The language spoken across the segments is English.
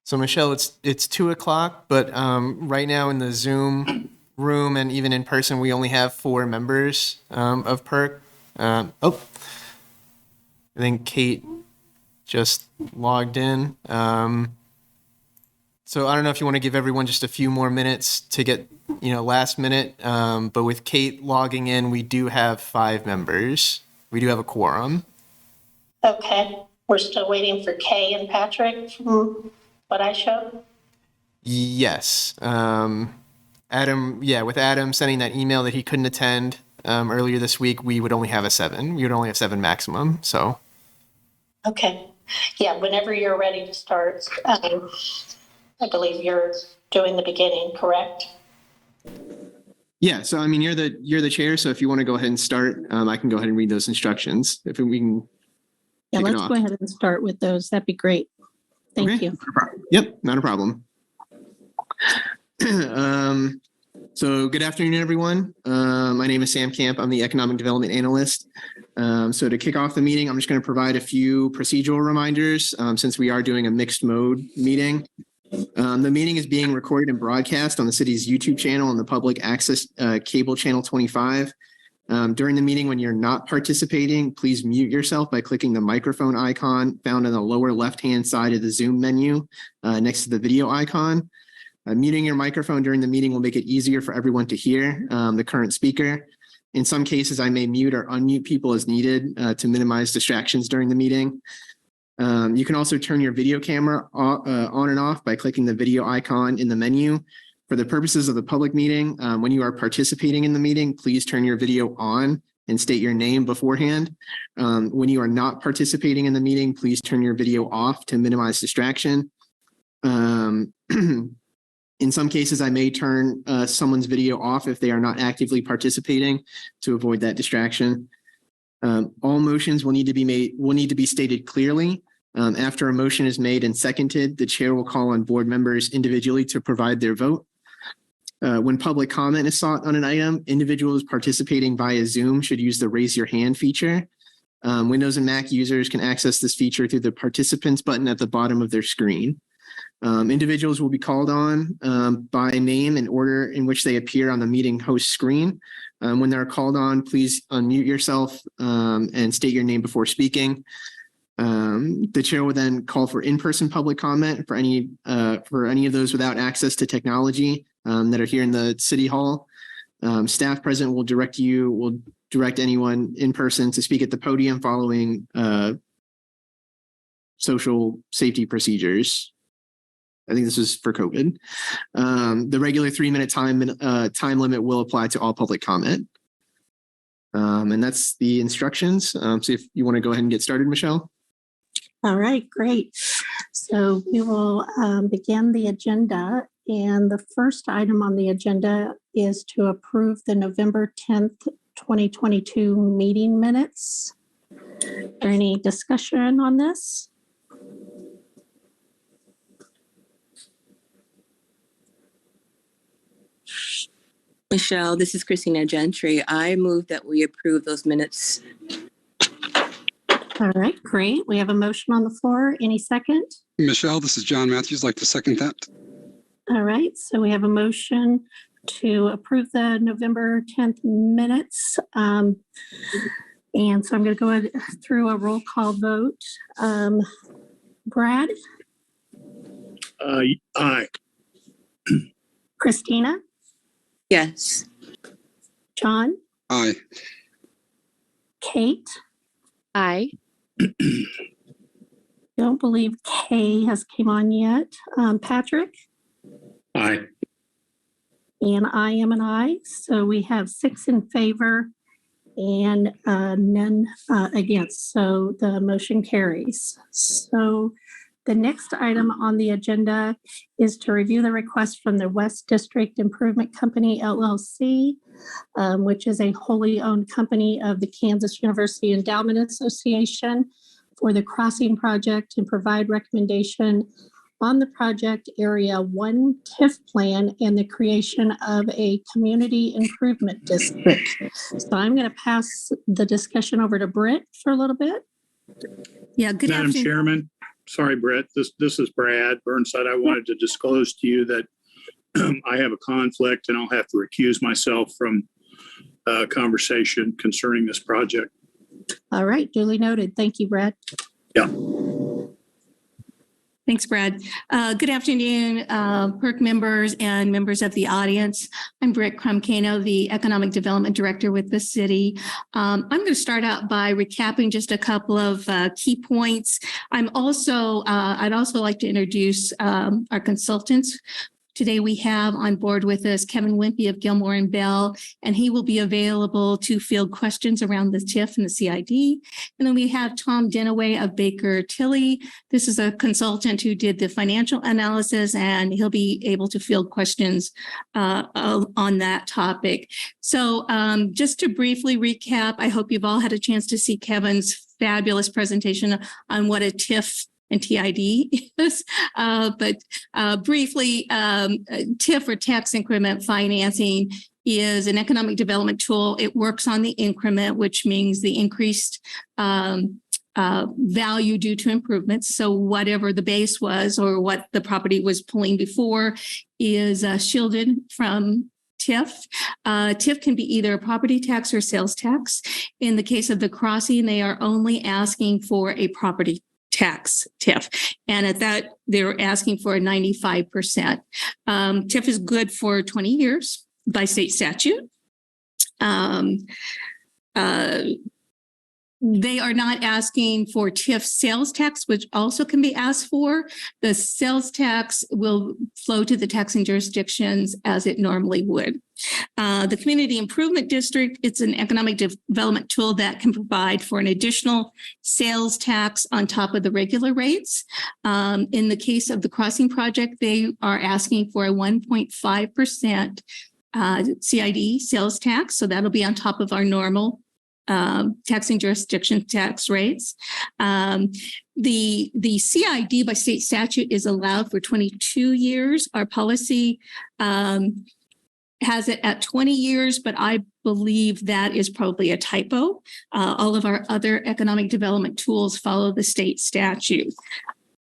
So Michelle, it's 2:00, but right now in the Zoom room and even in person, we only have 4 members of PERC. I think Kate just logged in. So I don't know if you want to give everyone just a few more minutes to get, last minute. But with Kate logging in, we do have 5 members. We do have a quorum. Okay. We're still waiting for Kay and Patrick from what I showed. Yes. Adam, with Adam sending that email that he couldn't attend earlier this week, we would only have 7. We would only have 7 maximum. So. Okay. Yeah, whenever you're ready to start, I believe you're doing the beginning, correct? Yeah. So I mean, you're the chair. So if you want to go ahead and start, I can go ahead and read those instructions. If we can. Yeah, let's go ahead and start with those. That'd be great. Thank you. Yep, not a problem. So good afternoon, everyone. My name is Sam Camp. I'm the Economic Development Analyst. So to kick off the meeting, I'm just going to provide a few procedural reminders since we are doing a mixed mode meeting. The meeting is being recorded and broadcast on the city's YouTube channel and the public access cable channel 25. During the meeting, when you're not participating, please mute yourself by clicking the microphone icon found on the lower left-hand side of the Zoom menu next to the video icon. Muting your microphone during the meeting will make it easier for everyone to hear the current speaker. In some cases, I may mute or unmute people as needed to minimize distractions during the meeting. You can also turn your video camera on and off by clicking the video icon in the menu. For the purposes of the public meeting, when you are participating in the meeting, please turn your video on and state your name beforehand. When you are not participating in the meeting, please turn your video off to minimize distraction. In some cases, I may turn someone's video off if they are not actively participating to avoid that distraction. All motions will need to be stated clearly. After a motion is made and seconded, the chair will call on board members individually to provide their vote. When public comment is sought on an item, individuals participating via Zoom should use the raise your hand feature. Windows and Mac users can access this feature through the participants button at the bottom of their screen. Individuals will be called on by name and order in which they appear on the meeting host screen. When they're called on, please unmute yourself and state your name before speaking. The chair will then call for in-person public comment for any of those without access to technology that are here in the City Hall. Staff present will direct anyone in person to speak at the podium following social safety procedures. I think this is for COVID. The regular 3-minute time limit will apply to all public comment. And that's the instructions. So if you want to go ahead and get started, Michelle. All right, great. So we will begin the agenda. And the first item on the agenda is to approve the November 10th, 2022 meeting minutes. Is there any discussion on this? Michelle, this is Christina Gentry. I move that we approve those minutes. All right, great. We have a motion on the floor. Any second? Michelle, this is John Matthews. I'd like to second that. All right, so we have a motion to approve the November 10th minutes. And so I'm going to go through a roll call vote. Brad? Aye. Christina? Yes. John? Aye. Kate? Aye. Don't believe Kay has came on yet. Patrick? Aye. And I am an aye. So we have 6 in favor and none against. So the motion carries. So the next item on the agenda is to review the request from the West District Improvement Company, LLC, which is a wholly owned company of the Kansas University Endowment Association for the crossing project and provide recommendation on the project area 1 TIF plan and the creation of a community improvement district. So I'm going to pass the discussion over to Britt for a little bit. Yeah, good Madam afternoon. Chairman. Sorry, Brett, this is Brad Burnside. I wanted to disclose to you that I have a conflict and I'll have to recuse myself from conversation concerning this project. All right, duly noted. Thank you, Brad. Yeah. Thanks, Brad. Good afternoon, PERC members and members of the audience. I'm Britt Krumkano, the Economic Development Director with the city. I'm going to start out by recapping just a couple of key points. I'd also like to introduce our consultants. Today we have on board with us Kevin Wimpy of Gilmore and Bell, and he will be available to field questions around the TIF and the CID. And then we have Tom Dinaway of Baker Tilly. This is a consultant who did the financial analysis, and he'll be able to field questions on that topic. So just to briefly recap, I hope you've all had a chance to see Kevin's fabulous presentation on what a TIF and TID is. But briefly, TIF or tax increment financing is an economic development tool. It works on the increment, which means the increased value due to improvements. So whatever the base was or what the property was pulling before is shielded from TIF. TIF can be either a property tax or sales tax. In the case of the crossing, they are only asking for a property tax TIF. And at that, they're asking for a 95%. TIF is good for 20 years by state statute. They are not asking for TIF sales tax, which also can be asked for. The sales tax will flow to the taxing jurisdictions as it normally would. The Community Improvement District, it's an economic development tool that can provide for an additional sales tax on top of the regular rates. In the case of the Crossing Project, they are asking for a 1.5% CID sales tax. So that'll be on top of our normal taxing jurisdiction tax rates. The CID by state statute is allowed for 22 years. Our policy has it at 20 years, but I believe that is probably a typo. All of our other economic development tools follow the state statute.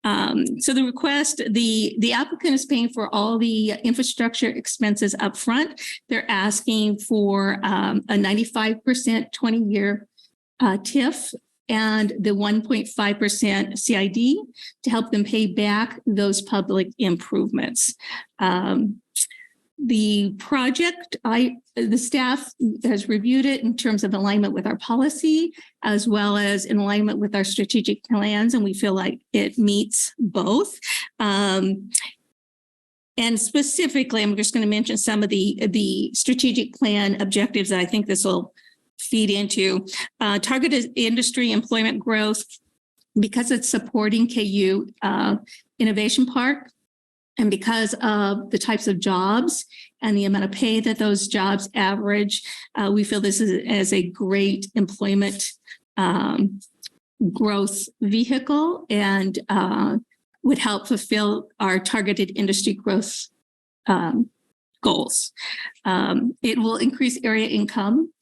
So the request, the applicant is paying for all the infrastructure expenses up front. They're asking for a 95% 20-year TIF and the 1.5% CID to help them pay back those public improvements. The project, the staff has reviewed it in terms of alignment with our policy, as well as in alignment with our strategic plans, and we feel like it meets both. And specifically, I'm just going to mention some of the strategic plan objectives that I think this will feed into. Targeted industry employment growth, because it's supporting KU Innovation Park, and because of the types of jobs and the amount of pay that those jobs average, we feel this is a great employment growth vehicle and would help fulfill our targeted industry growth goals. It will increase area income.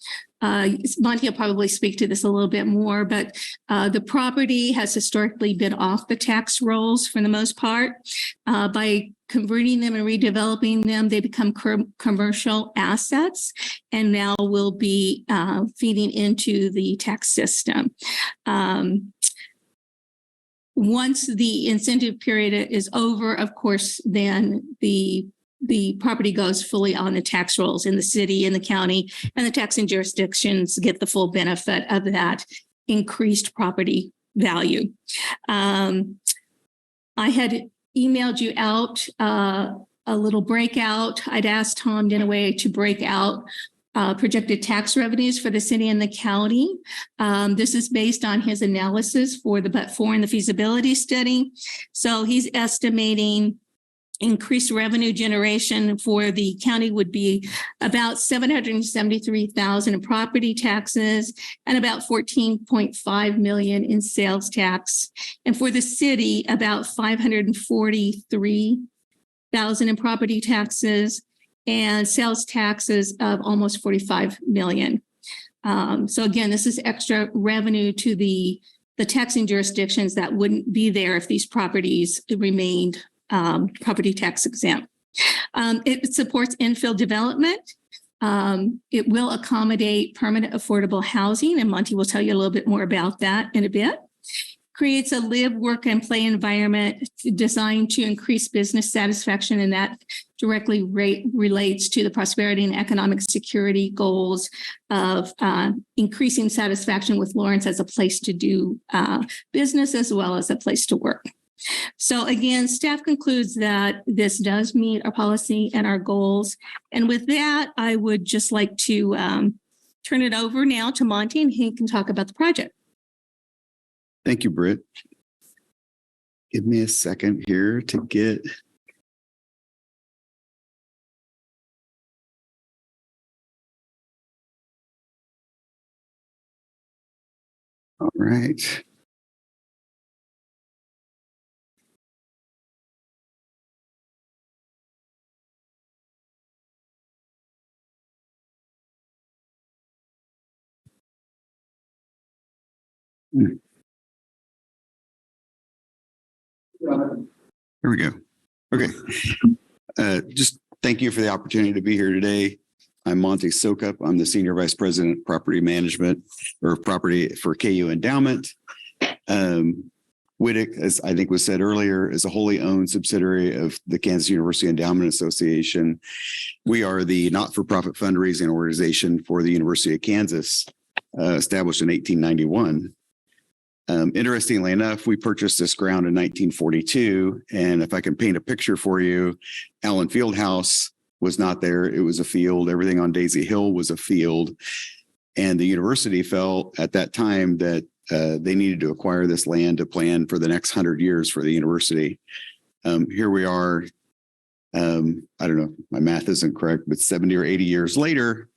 Monty will probably speak to this a little bit more, but the property has historically been off the tax rolls for the most part. By converting them and redeveloping them, they become commercial assets and now will be feeding into the tax system. Once the incentive period is over, of course, then the property goes fully on the tax rolls in the city, in the county, and the taxing jurisdictions get the full benefit of that increased property value. I had emailed you out a little breakout. I'd asked Tom Dinaway to break out projected tax revenues for the city and the county. This is based on his analysis for the but-for and the feasibility study. So he's estimating increased revenue generation for the county would be about $773,000 in property taxes and about $14.5 million in sales tax. And for the city, about $543,000 in property taxes and sales taxes of almost $45 million. So again, this is extra revenue to the the taxing jurisdictions that wouldn't be there if these properties remained property tax exempt. It supports infill development. It will accommodate permanent affordable housing, and Monty will tell you a little bit more about that in a bit. Creates a live, work, and play environment designed to increase business satisfaction, and that directly relates to the prosperity and economic security goals of increasing satisfaction with Lawrence as a place to do business as well as a place to work. So again, staff concludes that this does meet our policy and our goals. And with that, I would just like to turn it over now to Monty, and he can talk about the project. Thank you, Britt. Give me a second here to get. All right. Here we go. Okay. Just thank you for the opportunity to be here today. I'm Monty Sokup. I'm the Senior Vice President, Property Management or Property for KU Endowment. WIDIC, as I think was said earlier, is a wholly owned subsidiary of the Kansas University Endowment Association. We are the not-for-profit fundraising organization for the University of Kansas, established in 1891. Interestingly enough, we purchased this ground in 1942. And if I can paint a picture for you, Allen Fieldhouse was not there. It was a field. Everything on Daisy Hill was a field. And the university felt at that time that they needed to acquire this land to plan for the next 100 years for the university. Here we are. I don't know, my math isn't correct, but 70 or 80 years later.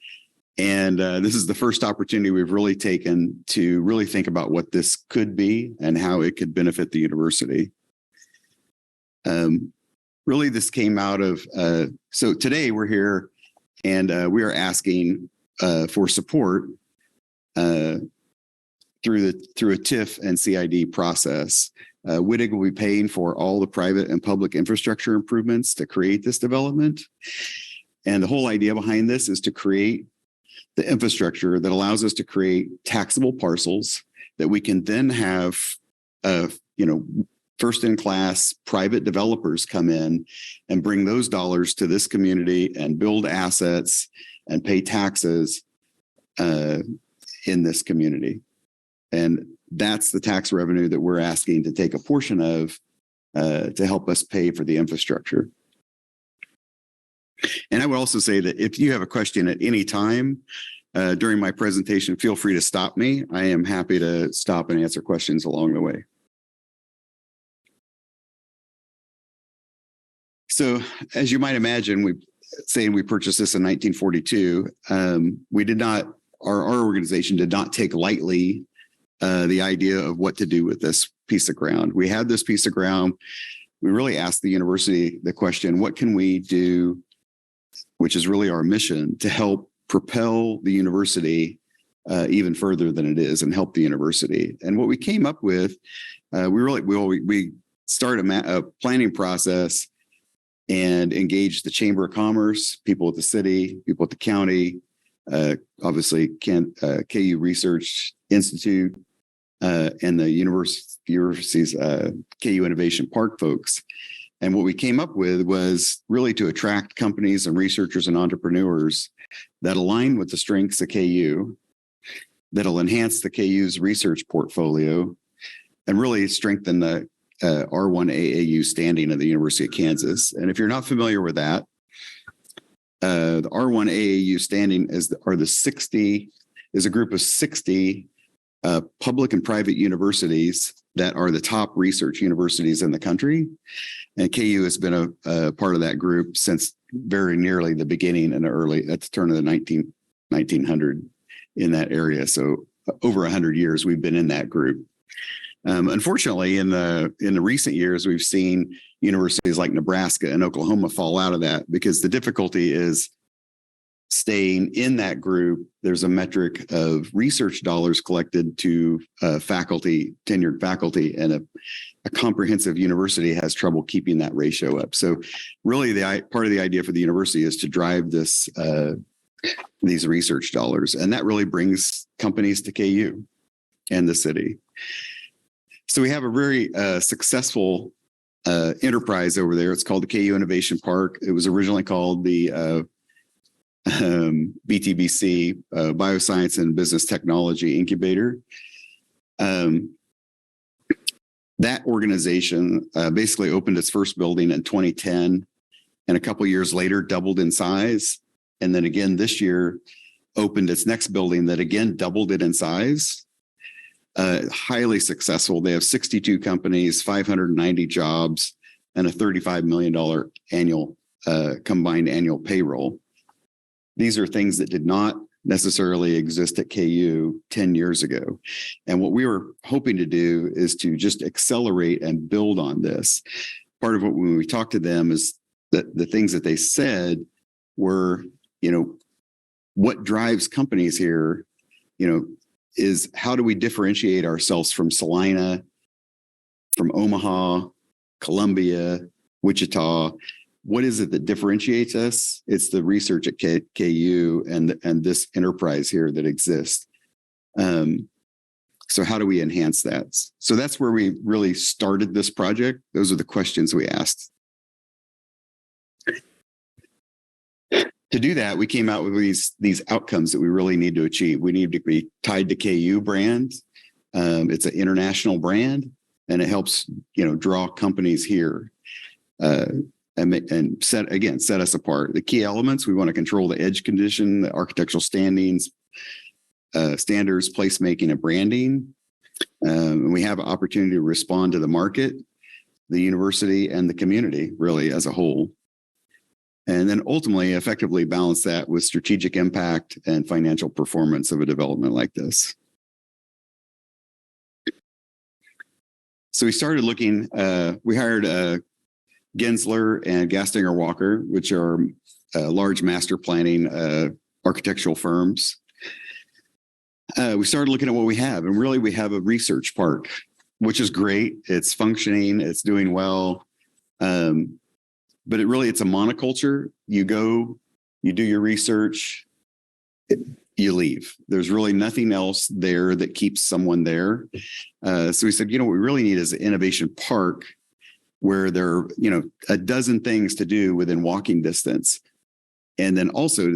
And this is the first opportunity we've really taken to really think about what this could be and how it could benefit the university. Really, this came out of, so today we're here and we are asking for support through a TIF and CID process. WIDIC will be paying for all the private and public infrastructure improvements to create this development. And the whole idea behind this is to create the infrastructure that allows us to create taxable parcels that we can then have, first-in-class private developers come in and bring those dollars to this community and build assets and pay taxes in this community. And that's the tax revenue that we're asking to take a portion of to help us pay for the infrastructure. And I would also say that if you have a question at any time during my presentation, feel free to stop me. I am happy to stop and answer questions along the way. So as you might imagine, we purchased this in 1942. We did not, our organization did not take lightly the idea of what to do with this piece of ground. We had this piece of ground. We really asked the university the question, what can we do, which is really our mission, to help propel the university even further than it is and help the university. And what we came up with, we started a planning process and engaged the Chamber of Commerce, people at the city, people at the county, obviously KU Research Institute, and the university's KU Innovation Park folks. And what we came up with was really to attract companies and researchers and entrepreneurs that align with the strengths of KU, that'll enhance the KU's research portfolio, and really strengthen the R1 AAU standing of the University of Kansas. And if you're not familiar with that, the R1 AAU standing is a group of 60 public and private universities that are the top research universities in the country. And KU has been a part of that group since very nearly the beginning and at the turn of the 1900 in that area. So over 100 years, we've been in that group. Unfortunately, in the recent years, we've seen universities like Nebraska and Oklahoma fall out of that because the difficulty is staying in that group, there's a metric of research dollars collected to faculty, tenured faculty, and a comprehensive university has trouble keeping that ratio up. So really part of the idea for the university is to drive these research dollars. And that really brings companies to KU and the city. So we have a very successful enterprise over there. It's called the KU Innovation Park. It was originally called the BTBC, Bioscience and Business Technology Incubator. That organization basically opened its first building in 2010, and a couple of years later doubled in size. And then again this year opened its next building that again doubled it in size. Highly successful. They have 62 companies, 590 jobs, and a $35 million annual combined annual payroll. These are things that did not necessarily exist at KU 10 years ago. And what we were hoping to do is to just accelerate and build on this. Part of what when we talked to them is that the things that they said were, what drives companies here, is how do we differentiate ourselves from Salina, from Omaha, Columbia, Wichita? What is it that differentiates us? It's the research at KU and this enterprise here that exists. So how do we enhance that? So that's where we really started this project. Those are the questions we asked. To do that, we came out with these outcomes that we really need to achieve. We need to be tied to KU brand. It's an international brand, and it helps draw companies here. And set us apart. The key elements, we want to control the edge condition, the architectural standards, placemaking, and branding. And we have an opportunity to respond to the market, the university, and the community really as a whole. And then ultimately effectively balance that with strategic impact and financial performance of a development like this. So we started looking, we hired Gensler and Gastinger Walker, which are large master planning architectural firms. We started looking at what we have, and really we have a research park, which is great. It's functioning, it's doing well. But it's a monoculture. You go, you do your research, you leave. There's really nothing else there that keeps someone there. So we said, what we really need is an innovation park where there are, a dozen things to do within walking distance. And then also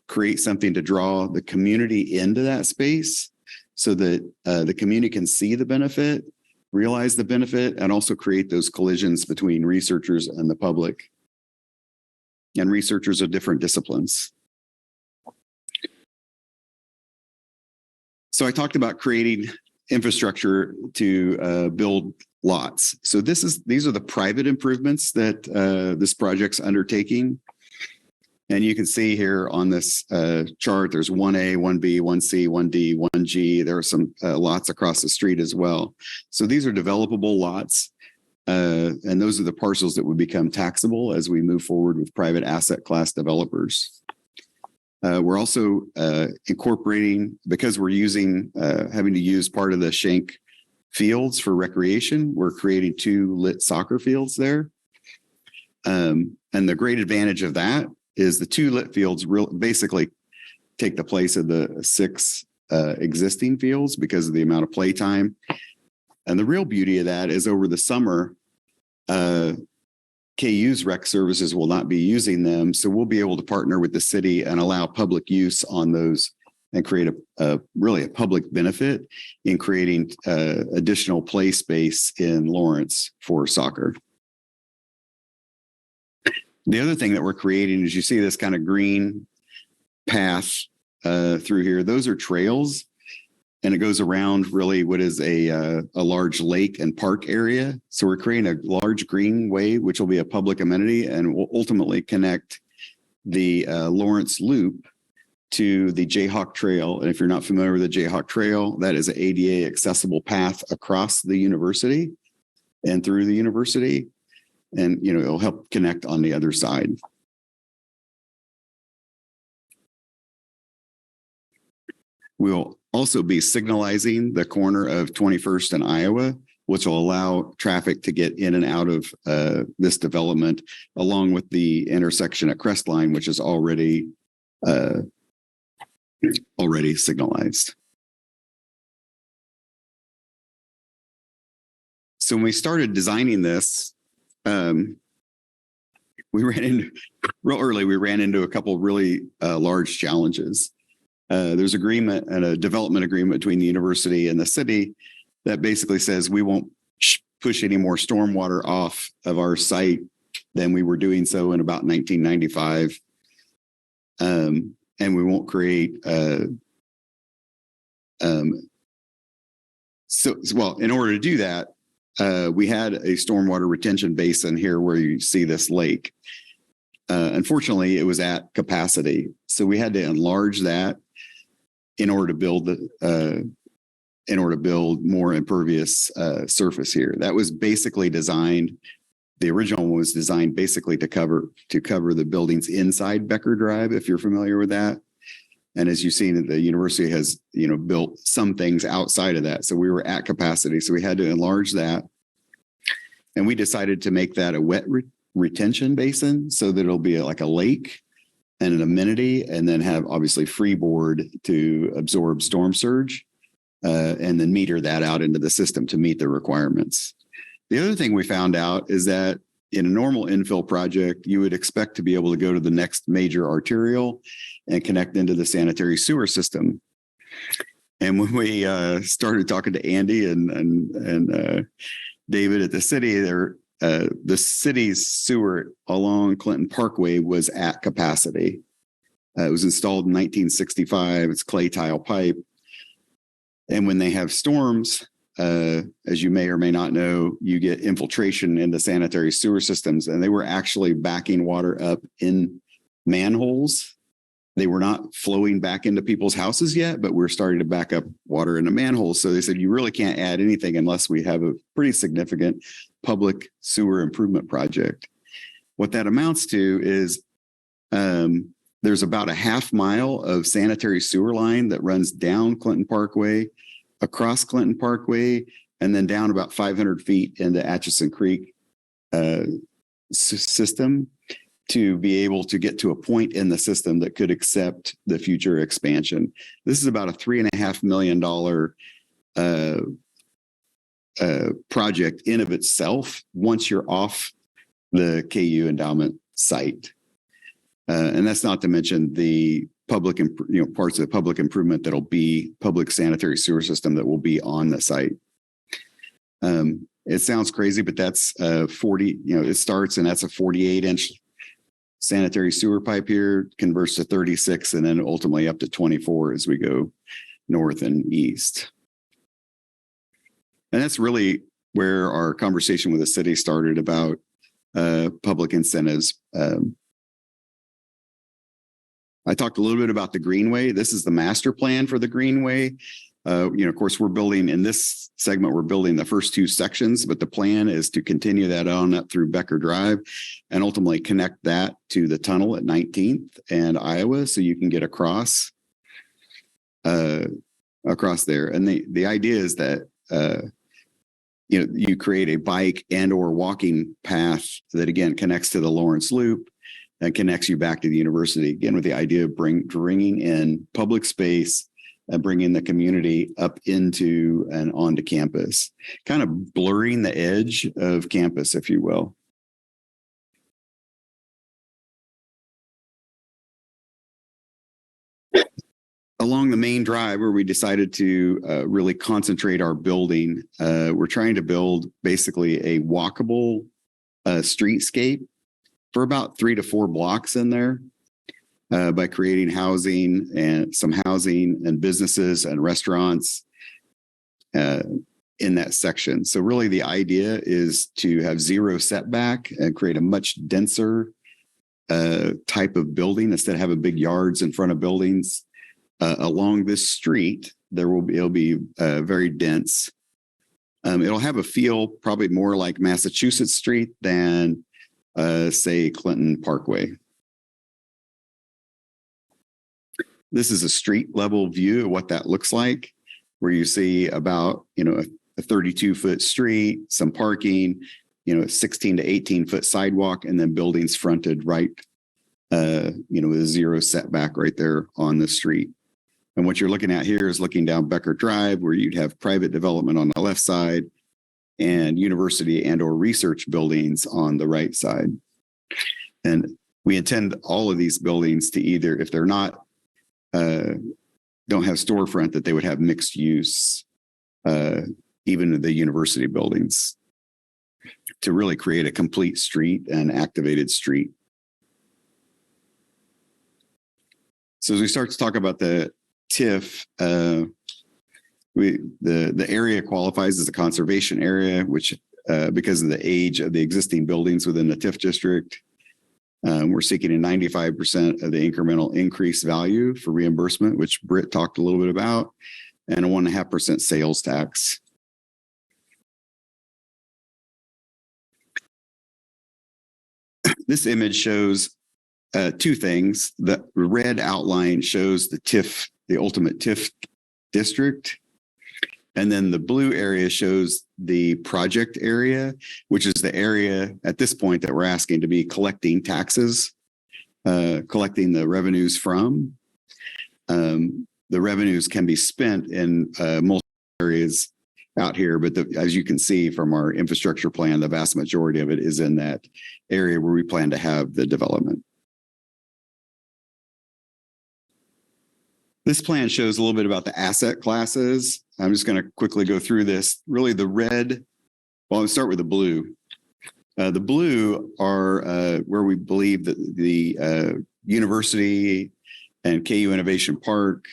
create something to draw the community into that space so that the community can see the benefit, realize the benefit, and also create those collisions between researchers and the public and researchers of different disciplines. So I talked about creating infrastructure to build lots. So these are the private improvements that this project's undertaking. And you can see here on this chart, there's 1A, 1B, 1C, 1D, 1G. There are some lots across the street as well. So these are developable lots. And those are the parcels that would become taxable as we move forward with private asset class developers. We're also incorporating, because we're having to use part of the Schenck fields for recreation, we're creating 2 lit soccer fields there. And the great advantage of that is the 2 lit fields basically take the place of the 6 existing fields because of the amount of playtime. And the real beauty of that is over the summer, KU's rec services will not be using them. So we'll be able to partner with the city and allow public use on those and create really a public benefit in creating additional play space in Lawrence for soccer. The other thing that we're creating is you see this kind of green path through here. Those are trails, and it goes around really what is a large lake and park area. So we're creating a large greenway, which will be a public amenity and will ultimately connect the Lawrence Loop to the Jayhawk Trail. And if you're not familiar with the Jayhawk Trail, that is an ADA accessible path across the university and through the university. And, it'll help connect on the other side. We'll also be signalizing the corner of 21st and Iowa, which will allow traffic to get in and out of this development, along with the intersection at Crestline, which is already signalized. So when we started designing this, we ran into a couple really large challenges. There's agreement and a development agreement between the university and the city that basically says we won't push any more stormwater off of our site than we were doing so in about 1995. And we won't create in order to do that, we had a stormwater retention basin here where you see this lake. Unfortunately, it was at capacity. So we had to enlarge that in order to build more impervious surface here. That was basically designed. The original one was designed basically to cover the buildings inside Becker Drive, if you're familiar with that. And as you've seen, the university has, built some things outside of that. So we were at capacity. So we had to enlarge that. And we decided to make that a wet retention basin so that it'll be like a lake and an amenity, and then have obviously freeboard to absorb storm surge, and then meter that out into the system to meet the requirements. The other thing we found out is that in a normal infill project, you would expect to be able to go to the next major arterial and connect into the sanitary sewer system. And when we started talking to Andy and David at the city, the city's sewer along Clinton Parkway was at capacity. It was installed in 1965. It's clay tile pipe. And when they have storms, as you may or may not know, you get infiltration into sanitary sewer systems, and they were actually backing water up in manholes. They were not flowing back into people's houses yet, but we're starting to back up water into manholes. So they said, you really can't add anything unless we have a pretty significant public sewer improvement project. What that amounts to is there's about a half mile of sanitary sewer line that runs down Clinton Parkway, across Clinton Parkway, and then down about 500 feet into Atchison Creek system to be able to get to a point in the system that could accept the future expansion. This is about a $3.5 million project in of itself once you're off the KU endowment site. And that's not to mention the public, parts of the public improvement that'll be public sanitary sewer system that will be on the site. It sounds crazy, but that's 40, it starts and that's a 48-inch sanitary sewer pipe here, converts to 36, and then ultimately up to 24 as we go north and east. And that's really where our conversation with the city started about public incentives. I talked a little bit about the Greenway. This is the master plan for the Greenway. Of course, we're building in this segment, we're building the first two sections, but the plan is to continue that on up through Becker Drive and ultimately connect that to the tunnel at 19th and Iowa, so you can get across there. And the idea is that you create a bike and or walking path that again connects to the Lawrence Loop and connects you back to the university, again with the idea of bringing in public space and bringing the community up into and onto campus, kind of blurring the edge of campus, if you will. Along the main drive where we decided to really concentrate our building, we're trying to build basically a walkable streetscape for about 3 to 4 blocks in there. By creating housing and businesses and restaurants in that section. So really the idea is to have zero setback and create a much denser type of building instead of having big yards in front of buildings. Along this street, it'll be very dense. It'll have a feel probably more like Massachusetts Street than say Clinton Parkway. This is a street level view of what that looks like, where you see about, a 32-foot street, some parking, 16 to 18-foot sidewalk, and then buildings fronted right, with a zero setback right there on the street. And what you're looking at here is looking down Becker Drive, where you'd have private development on the left side and university and or research buildings on the right side. And we intend all of these buildings to either, if they're not, don't have storefront, that they would have mixed use, even the university buildings, to really create a complete street and activated street. So as we start to talk about the TIF, the area qualifies as a conservation area, which because of the age of the existing buildings within the TIF district, we're seeking a 95% of the incremental increased value for reimbursement, which Britt talked a little bit about, and a 1.5% sales tax. This image shows two things. The red outline shows the TIF, the ultimate TIF district. And then the blue area shows the project area, which is the area at this point that we're asking to be collecting taxes, collecting the revenues from. The revenues can be spent in multiple areas out here, but as you can see from our infrastructure plan, the vast majority of it is in that area where we plan to have the development. This plan shows a little bit about the asset classes. I'm just going to quickly go through this. Really the red, well, I'll start with the blue. The blue are where we believe that the university and KU Innovation Park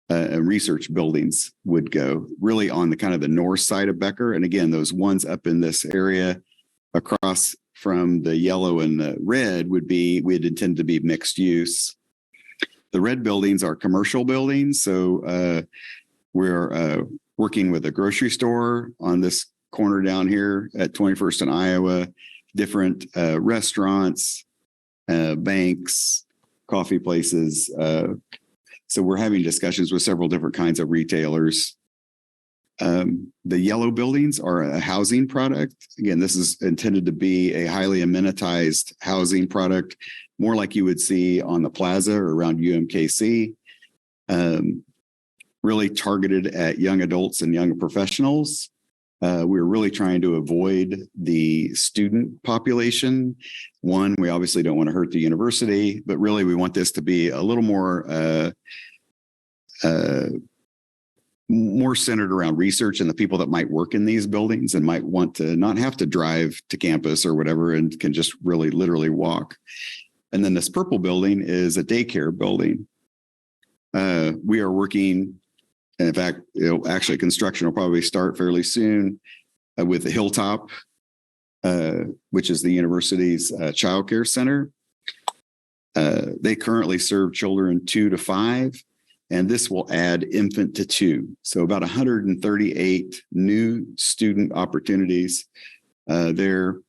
and research buildings would go, really on the kind of the north side of Becker. And again, those ones up in this area across from the yellow and the red we'd intend to be mixed use. The red buildings are commercial buildings. So we're working with a grocery store on this corner down here at 21st and Iowa, different restaurants, banks, coffee places. So we're having discussions with several different kinds of retailers. The yellow buildings are a housing product. Again, this is intended to be a highly amenitized housing product, more like you would see on the plaza or around UMKC, really targeted at young adults and young professionals. We're really trying to avoid the student population. One, we obviously don't want to hurt the university, but really we want this to be a little more centered around research and the people that might work in these buildings and might want to not have to drive to campus or whatever and can just really literally walk. And then this purple building is a daycare building. We are working, and in fact, actually construction will probably start fairly soon with the Hilltop, which is the university's child care center. They currently serve children 2 to 5, and this will add infant to 2. So about 138 new student opportunities. They're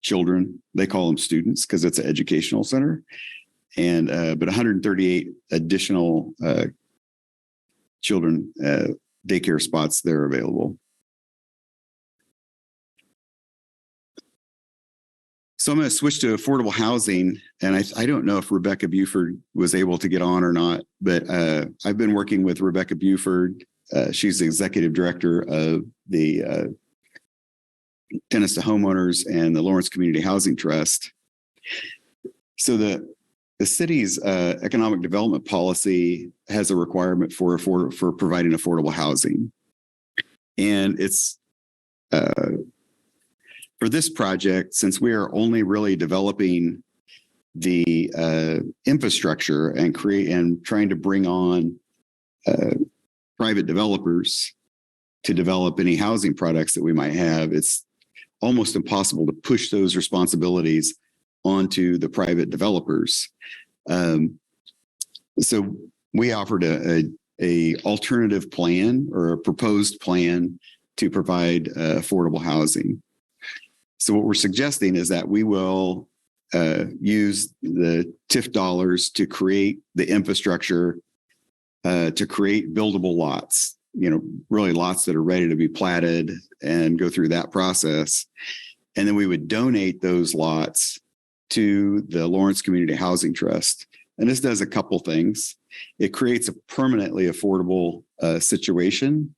children, they call them students because it's an educational center, and but 138 additional children daycare spots there available. So I'm going to switch to affordable housing, and I don't know if Rebecca Buford was able to get on or not, but I've been working with Rebecca Buford. She's the executive director of the Tenants to Homeowners and the Lawrence Community Housing Trust. So the city's economic development policy has a requirement for providing affordable housing, and it's for this project, since we are only really developing the infrastructure and trying to bring on private developers to develop any housing products that we might have, it's almost impossible to push those responsibilities onto the private developers. So we offered a alternative plan or a proposed plan to provide affordable housing. So what we're suggesting is that we will use the TIF dollars to create the infrastructure to create buildable lots, really lots that are ready to be platted and go through that process. And then we would donate those lots to the Lawrence Community Housing Trust. And this does a couple things. It creates a permanently affordable situation.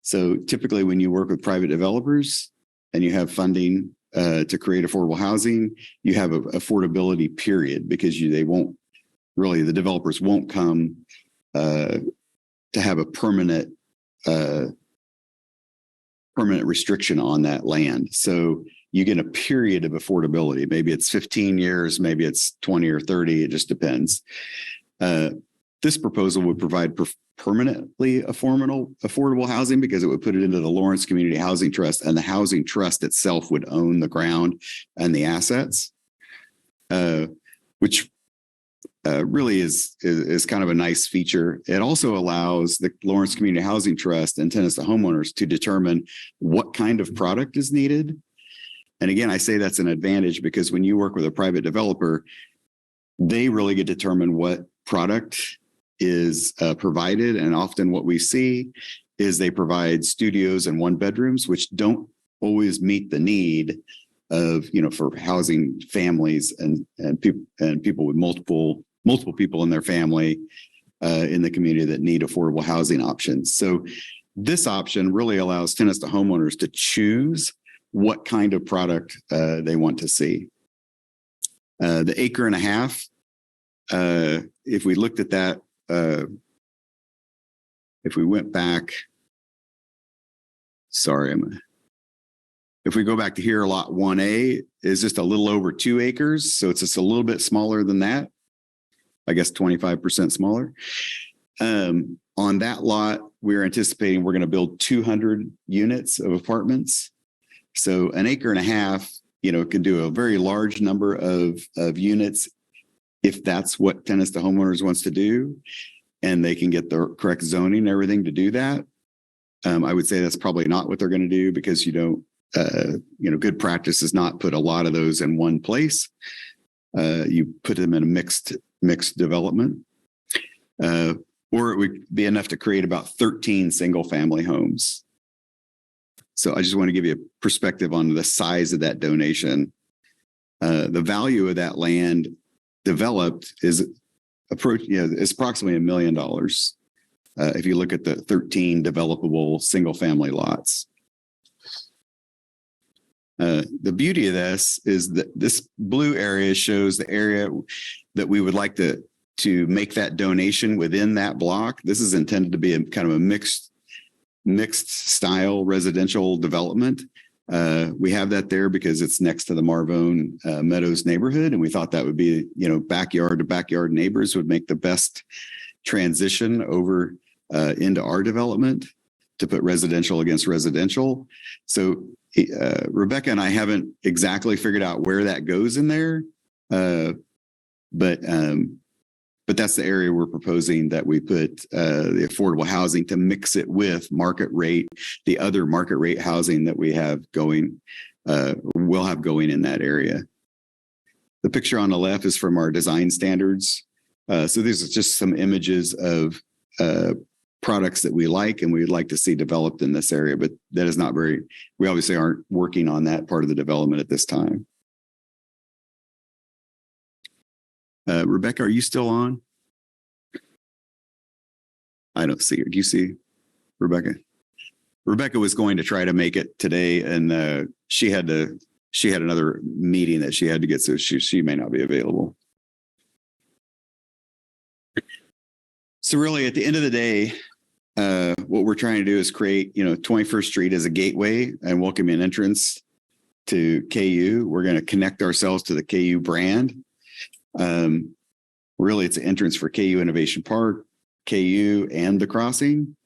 So typically when you work with private developers and you have funding to create affordable housing, you have an affordability period because the developers won't come to have a permanent restriction on that land. So you get a period of affordability. Maybe it's 15 years, maybe it's 20 or 30. It just depends. This proposal would provide permanently affordable housing because it would put it into the Lawrence Community Housing Trust, and the housing trust itself would own the ground and the assets, which really is kind of a nice feature. It also allows the Lawrence Community Housing Trust and tenants to homeowners to determine what kind of product is needed. And again, I say that's an advantage because when you work with a private developer, they really get to determine what product is provided. And often what we see is they provide studios and one bedrooms, which don't always meet the need of, for housing families and people with multiple people in their family in the community that need affordable housing options. So this option really allows tenants to homeowners to choose what kind of product they want to see. The acre and a half, if we looked at that, if we went back, if we go back to here, lot 1A is just a little over 2 acres. So it's just a little bit smaller than that. I guess 25% smaller. On that lot, we're anticipating we're going to build 200 units of apartments. So an acre and a half, can do a very large number of units if that's what tenants to homeowners wants to do, and they can get the correct zoning and everything to do that. I would say that's probably not what they're going to do because good practice is not put a lot of those in one place. You put them in a mixed development, or it would be enough to create about 13 single family homes. So I just want to give you a perspective on the size of that donation. The value of that land developed is approximately $1 million. If you look at the 13 developable single family lots. The beauty of this is that this blue area shows the area that we would like to make that donation within that block. This is intended to be a kind of a mixed style residential development. We have that there because it's next to the Marvone Meadows neighborhood, and we thought that would be, backyard to backyard neighbors would make the best transition over into our development to put residential against residential. So Rebecca and I haven't exactly figured out where that goes in there, but that's the area we're proposing that we put the affordable housing to mix it with market rate, the other market rate housing that we have going, will have going in that area. The picture on the left is from our design standards. So these are just some images of products that we like and we'd like to see developed in this area, but that is not we obviously aren't working on that part of the development at this time. Rebecca, are you still on? I don't see her. Do you see Rebecca? Rebecca was going to try to make it today, and she had another meeting that she had to get, so she may not be available. So really, at the end of the day, what we're trying to do is create, 21st Street as a gateway and welcoming entrance to KU. We're going to connect ourselves to the KU brand. Really, it's an entrance for KU Innovation Park, KU, and the Crossing.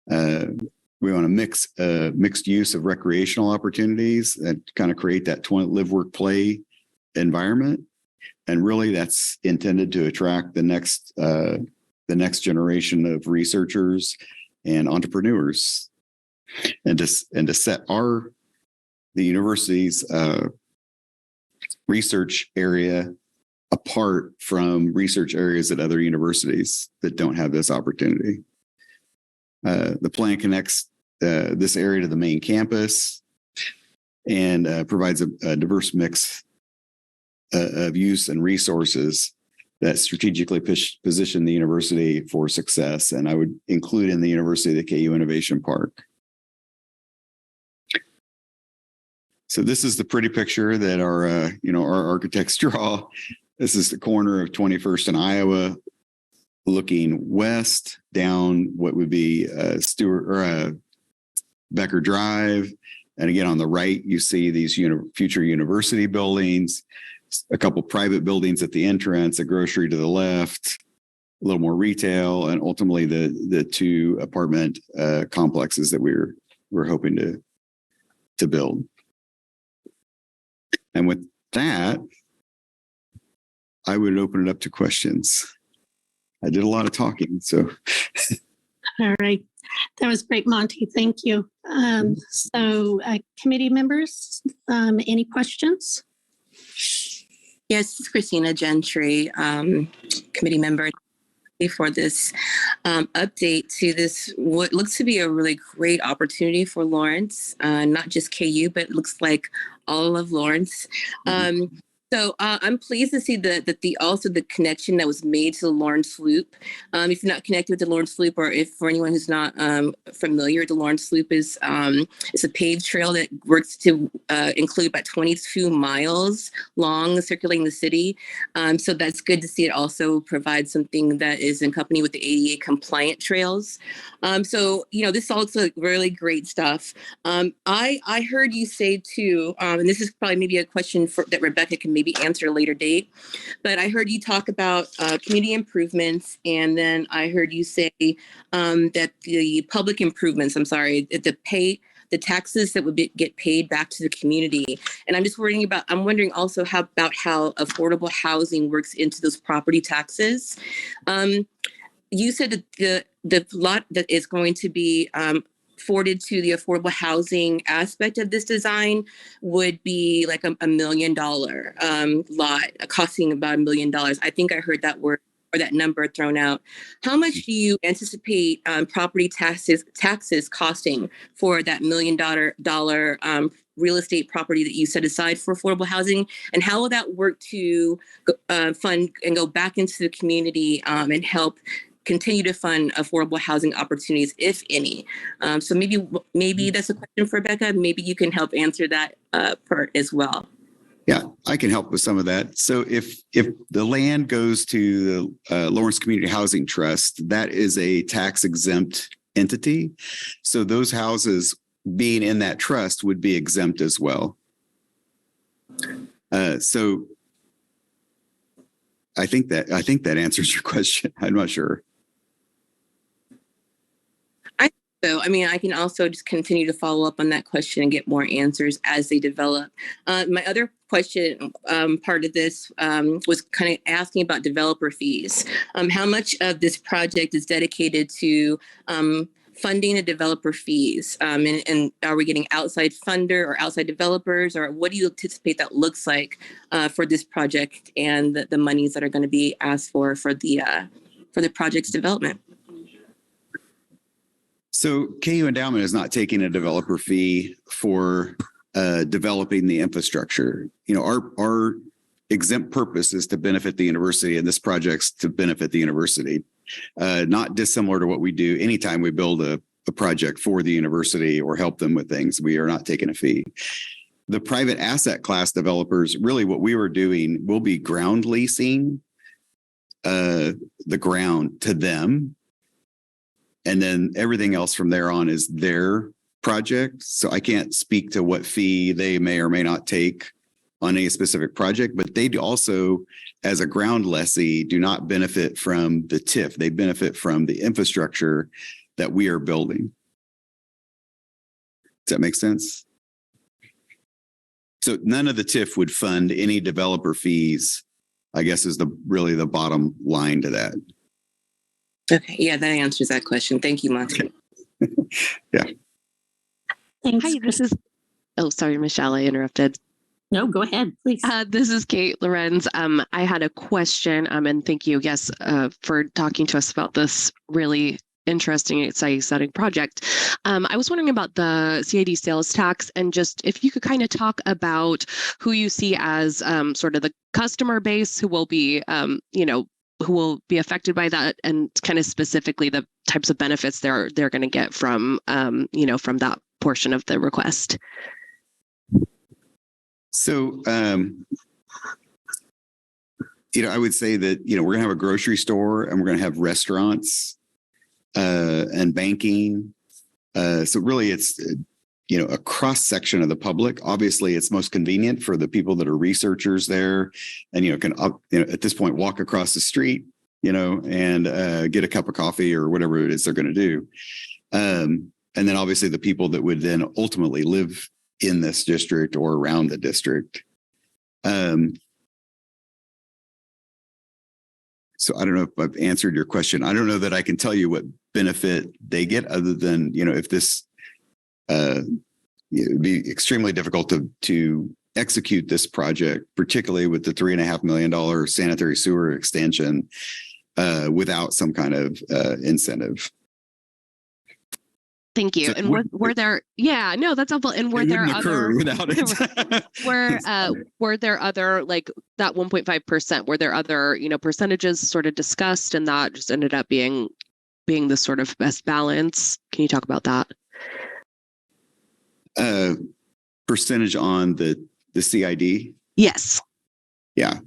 We want to mix mixed use of recreational opportunities and kind of create that live, work, play environment. And really, that's intended to attract the next generation of researchers and entrepreneurs, and to set the university's research area apart from research areas at other universities that don't have this opportunity. The plan connects this area to the main campus and provides a diverse mix of use and resources that strategically position the university for success. And I would include in the university the KU Innovation Park. So this is the pretty picture that our architects draw. This is the corner of 21st and Iowa, looking west down what would be Becker Drive. And again, on the right, you see these future university buildings, a couple private buildings at the entrance, a grocery to the left, a little more retail, and ultimately the two apartment complexes that we're hoping to build. And with that, I would open it up to questions. I did a lot of talking, so. All right. That was great, Monty. Thank you. Committee members, any questions? Yes, this is Christina Gentry, committee member, for this update to this, what looks to be a really great opportunity for Lawrence, not just KU, but it looks like all of Lawrence. So I'm pleased to see that the connection that was made to the Lawrence Loop. If you're not connected with the Lawrence Loop, or if for anyone who's not familiar, the Lawrence Loop is it's a paved trail that works to include about 22 miles long, circulating the city. So that's good to see. It also provides something that is in company with the ADA compliant trails. So this is also really great stuff. I heard you say too, and this is probably maybe a question that Rebecca can maybe answer at a later date, but I heard you talk about community improvements, and then I heard you say that the public improvements, the taxes that would get paid back to the community. And I'm just wondering also how affordable housing works into those property taxes. You said that the lot that is going to be afforded to the affordable housing aspect of this design would be like $1 million lot, costing about $1 million. I think I heard that word or that number thrown out. How much do you anticipate property taxes costing for that $1 million real estate property that you set aside for affordable housing? And how will that work to fund and go back into the community and help continue to fund affordable housing opportunities, if any? So maybe that's a question for Rebecca. Maybe you can help answer that part as well. Yeah, I can help with some of that. So if the land goes to the Lawrence Community Housing Trust, that is a tax exempt entity. So those houses being in that trust would be exempt as well. So I think that answers your question. I'm not sure. So, I can also just continue to follow up on that question and get more answers as they develop. My other question, part of this, was kind of asking about developer fees. How much of this project is dedicated to funding the developer fees? And are we getting outside funder or outside developers, or what do you anticipate that looks like for this project and the monies that are going to be asked for the project's development? So KU Endowment is not taking a developer fee for developing the infrastructure. Our exempt purpose is to benefit the university, and this project's to benefit the university. Not dissimilar to what we do anytime we build a project for the university or help them with things. We are not taking a fee. The private asset class developers, really what we were doing, we'll be ground leasing the ground to them. And then everything else from there on is their project. So I can't speak to what fee they may or may not take on a specific project, but they also, as a ground lessee, do not benefit from the TIF. They benefit from the infrastructure that we are building. Does that make sense? So none of the TIF would fund any developer fees, I guess, is really the bottom line to that. Okay, yeah, that answers that question. Thank you, Monty. Yeah. Thanks. Hi, this is, oh, sorry, Michelle, I interrupted. No, go ahead, please. This is Kate Lorenz. I had a question, and thank you, yes, for talking to us about this really interesting, exciting project. I was wondering about the CAD sales tax, and just if you could kind of talk about who you see as sort of the customer base who will be, who will be affected by that, and kind of specifically the types of benefits they're going to get from, from that portion of the request. So, I would say that, we're going to have a grocery store and we're going to have restaurants and banking. So really it's, a cross section of the public. Obviously, it's most convenient for the people that are researchers there and, can at this point, walk across the street, and get a cup of coffee or whatever it is they're going to do. And then obviously the people that would then ultimately live in this district or around the district. So I don't know if I've answered your question. I don't know that I can tell you what benefit they get other than, if this, it'd be extremely difficult to execute this project, particularly with the $3.5 million sanitary sewer extension, without some kind of incentive. Thank you. So and were there? Yeah, no, that's helpful. And were there other? Without it. were there other, like that 1.5%? Were there other percentages sort of discussed, and that just ended up being the sort of best balance? Can you talk about that? Percentage on the CID? Yes. Yeah.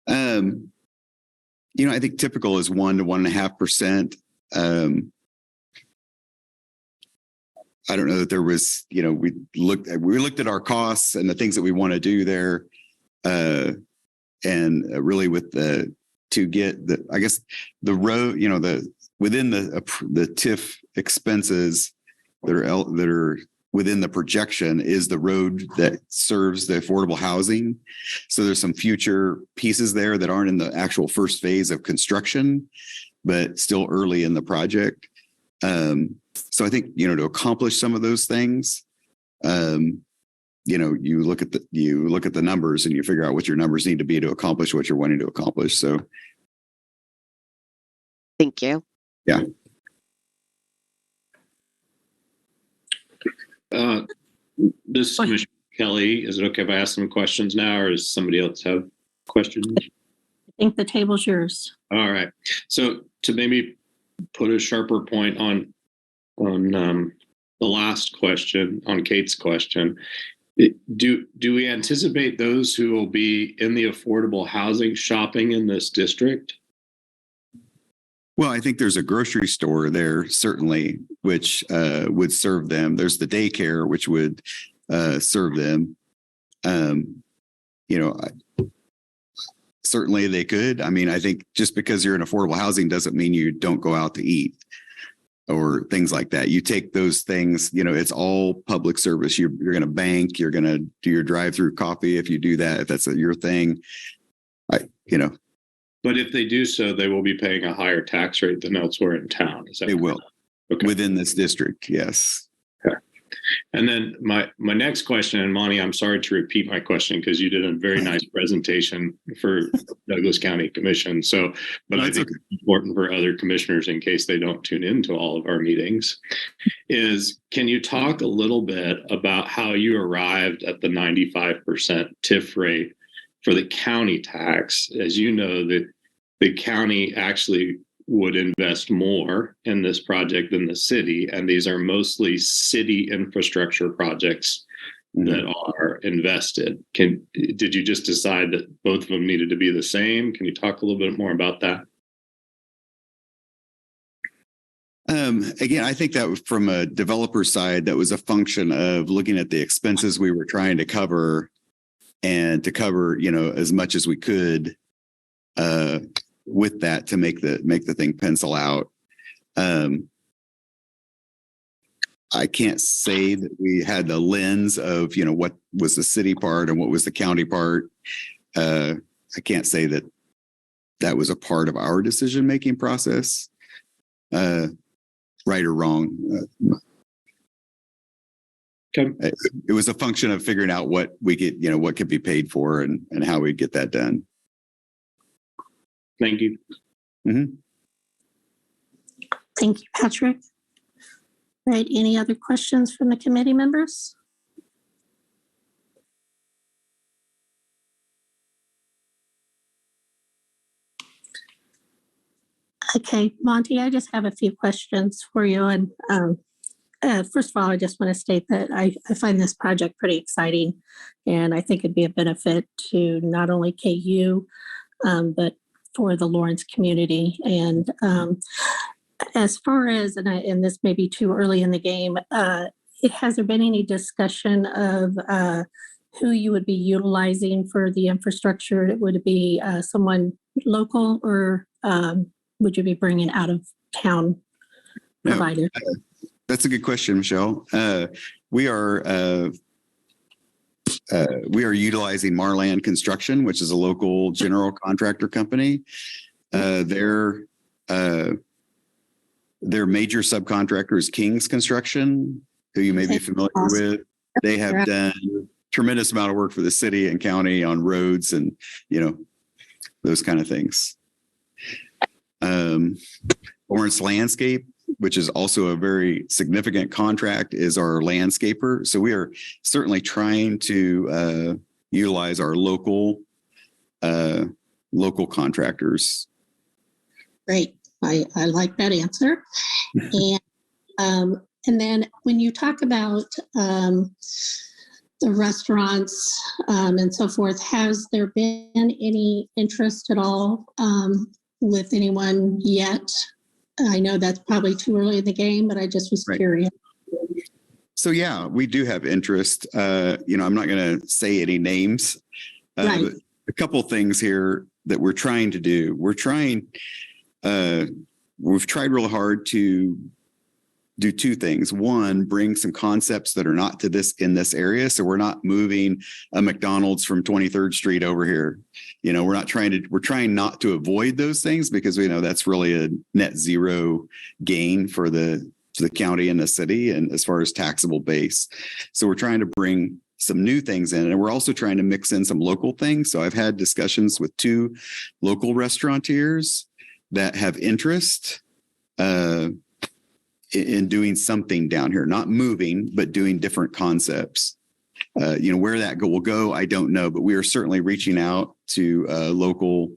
I think typical is 1 to 1.5%. I don't know that there was, we looked at our costs and the things that we want to do there. And really with to get the road, within the TIF expenses that are within the projection is the road that serves the affordable housing. So there's some future pieces there that aren't in the actual first phase of construction, but still early in the project. So I think, to accomplish some of those things, you look at the numbers and you figure out what your numbers need to be to accomplish what you're wanting to accomplish. So. Thank you. Yeah. This is Commissioner Kelly. Is it okay if I ask some questions now, or does somebody else have questions? I think the table's yours. All right. So to maybe put a sharper point on the last question, on Kate's question, do we anticipate those who will be in the affordable housing shopping in this district? Well, I think there's a grocery store there, certainly, which would serve them. There's the daycare, which would serve them. Certainly they could. I mean, I think just because you're in affordable housing doesn't mean you don't go out to eat or things like that. You take those things, it's all public service. You're going to bank, you're going to do your drive-through coffee if you do that, if that's your thing. But if they do so, they will be paying a higher tax rate than elsewhere in town. Is that they correct? will. Okay. Within this district, yes. Okay. And then my next question, and Monty, I'm sorry to repeat my question because you did a very nice presentation for Douglas County Commission. So, but I think it's important for other commissioners in case they don't tune into all of our meetings, is can you talk a little bit about how you arrived at the 95% TIF rate for the county tax? As you know, that the county actually would invest more in this project than the city, and these are mostly city infrastructure projects that are invested. Did you just decide that both of them needed to be the same? Can you talk a little bit more about that? Again, I think that from a developer side, that was a function of looking at the expenses we were trying to cover and to cover, as much as we could with that to make the thing pencil out. I can't say that we had the lens of, what was the city part and what was the county part. I can't say that was a part of our decision-making process, right or wrong. Okay. It was a function of figuring out what we could, what could be paid for and how we get that done. Thank you. Mm-hmm. Thank you, Patrick. Right, any other questions from the committee members? Okay, Monty, I just have a few questions for you. And first of all, I just want to state that I find this project pretty exciting, and I think it'd be a benefit to not only KU, but for the Lawrence community. And as far as, and this may be too early in the game, has there been any discussion of who you would be utilizing for the infrastructure? Would it be someone local, or would you be bringing out of town provider? No, that's a good question, Michelle. We are utilizing Marland Construction, which is a local general contractor company. Their major subcontractor is King's Construction, who you may be familiar with. They have done a tremendous amount of work for the city and county on roads and, those kind of things. Lawrence Landscape, which is also a very significant contract, is our landscaper. So we are certainly trying to utilize our local contractors. Great. I like that answer. And then when you talk about the restaurants and so forth, has there been any interest at all with anyone yet? I know that's probably too early in the game, but I just was curious. So yeah, we do have interest. I'm not going to say any names. But a couple things here that we're trying to do. We've tried real hard to do two things. One, bring some concepts that are not in this area. So we're not moving a McDonald's from 23rd Street over here. We're trying not to avoid those things, because we know that's really a net zero gain for the county and the city, and as far as taxable base. So we're trying to bring some new things in, and we're also trying to mix in some local things. So I've had discussions with 2 local restaurateurs that have interest in doing something down here, not moving, but doing different concepts. Where that will go, I don't know, but we are certainly reaching out to local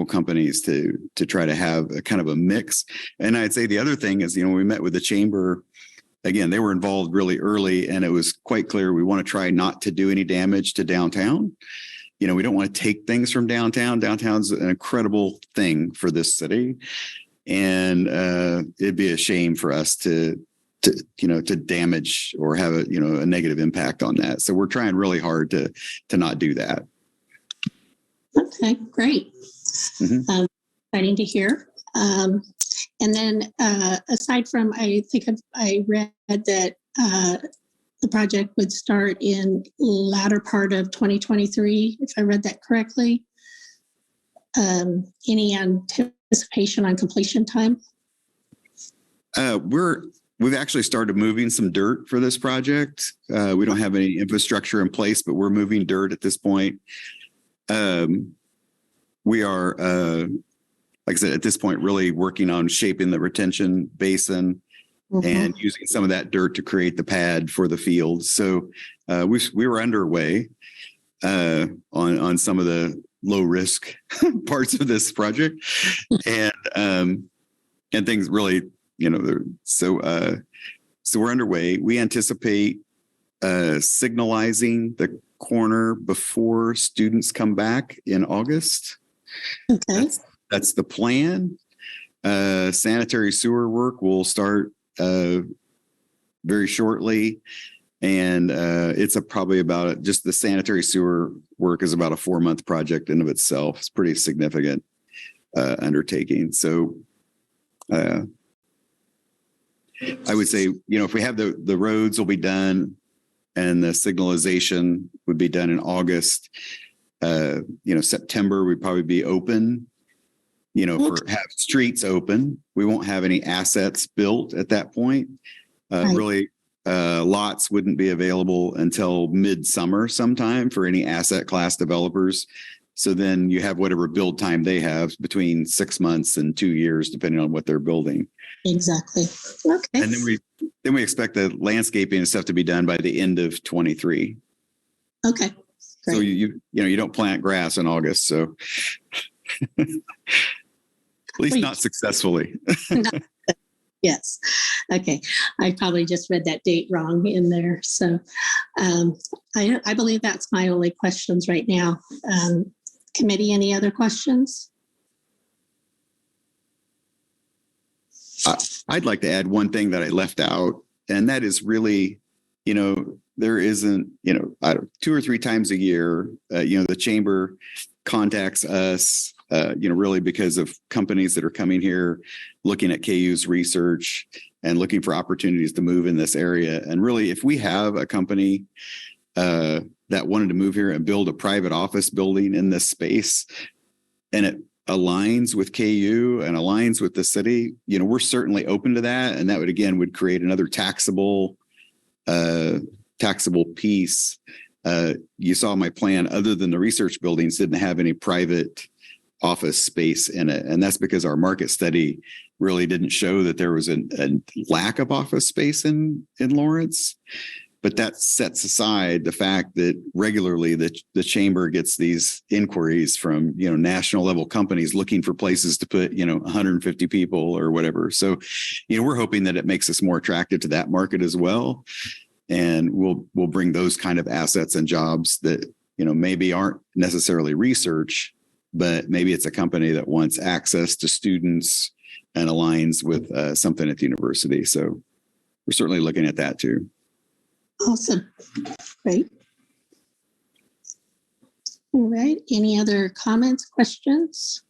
companies to try to have a kind of a mix. And I'd say the other thing is, we met with the chamber. Again, they were involved really early, and it was quite clear we want to try not to do any damage to downtown. We don't want to take things from downtown. Downtown's an incredible thing for this city. And it'd be a shame for us to damage or have a negative impact on that. So we're trying really hard to not do that. Okay, great. Mm-hmm. Exciting to hear. And then aside from, I think I read that the project would start in latter part of 2023, if I read that correctly. Any anticipation on completion time? We've actually started moving some dirt for this project. We don't have any infrastructure in place, but we're moving dirt at this point. We are, like I said, at this point, really working on shaping the retention basin and using some of that dirt to create the pad for the field. So we were underway on some of the low risk parts of this project, and things really, so we're underway. We anticipate signalizing the corner before students come back in August. Okay. That's the plan. Sanitary sewer work will start very shortly. And it's probably about just the sanitary sewer work is about a 4-month project in of itself. It's pretty significant undertaking. So I would say, if we have the roads will be done and the signalization would be done in August, September we'd probably be open, have streets open. We won't have any assets built at that point. Really, lots wouldn't be available until midsummer sometime for any asset class developers. So then you have whatever build time they have between 6 months and 2 years, depending on what they're building. Exactly. Okay. And then we expect the landscaping and stuff to be done by the end of 23. Okay. Great. So you don't plant grass in August. So at least not successfully. Yes. Okay. I probably just read that date wrong in there. So I believe that's my only questions right now. Committee, any other questions? I'd like to add one thing that I left out, and that is really, there isn't, 2 or 3 times a year, the chamber contacts us, really because of companies that are coming here, looking at KU's research and looking for opportunities to move in this area. And really, if we have a company that wanted to move here and build a private office building in this space, and it aligns with KU and aligns with the city, we're certainly open to that. And that would create another taxable piece. You saw my plan, other than the research buildings, didn't have any private office space in it. And that's because our market study really didn't show that there was a lack of office space in Lawrence. But that sets aside the fact that regularly the chamber gets these inquiries from, national level companies looking for places to put, 150 people or whatever. So, we're hoping that it makes us more attractive to that market as well. And we'll bring those kind of assets and jobs that, maybe aren't necessarily research, but maybe it's a company that wants access to students and aligns with something at the university. So we're certainly looking at that too. Awesome. Great. All right. Any other comments, questions?